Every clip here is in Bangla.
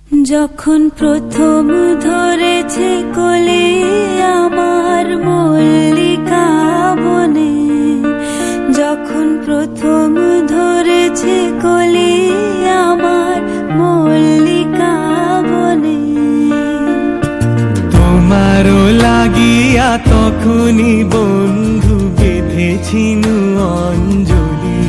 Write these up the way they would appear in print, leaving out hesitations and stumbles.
যখন প্রথম ধরেছে কলি আমার মল্লিকা বনে, যখন প্রথম ধরেছে কলি আমার মল্লিকা বনে। তোমারও লাগিয়া তখনই বন্ধু বেঁধেছিনু অঞ্জলি,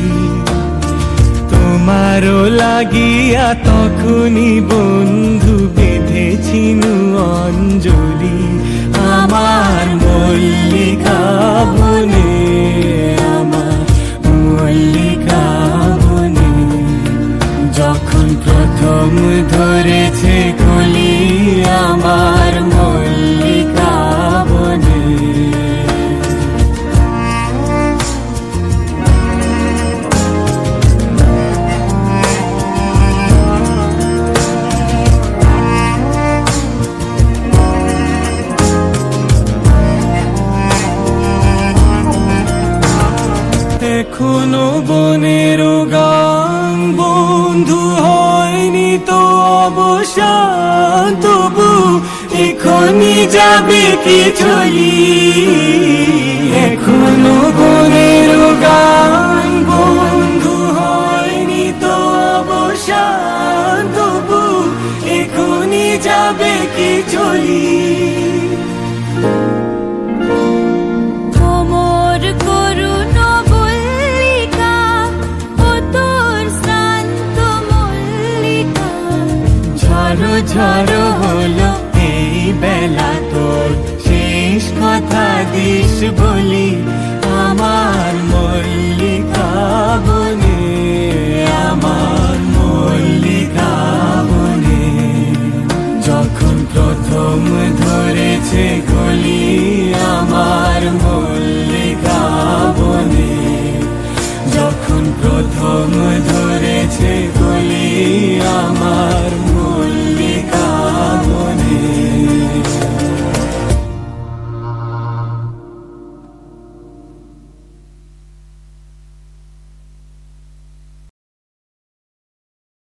তোমারও লাগিয়া তখনই বন্ধু বেঁধেছিনু অঞ্জলি। আমার মল্লিকা বনে, আমার মল্লিকা বনে, যখন প্রথম ধরেছে কলি আমার মল্লিকা বনে। এখনো বনের গান বন্ধু হয়নি তো অবসান, তবু এখনই যাবে কি চলি। এখনো বনের গান বন্ধু হয়নি তো অবসান, তবু এখনই যাবে কি চলি। ঝড় হলো এই বেলা তোর শেষ কথা দিস বলি, আমার মল্লিকা বনে, আমার মল্লিকা বনে, যখন প্রথম ধরেছে কলি আমার মল্লিকা বনে, যখন প্রথম ধরেছে কলি আমার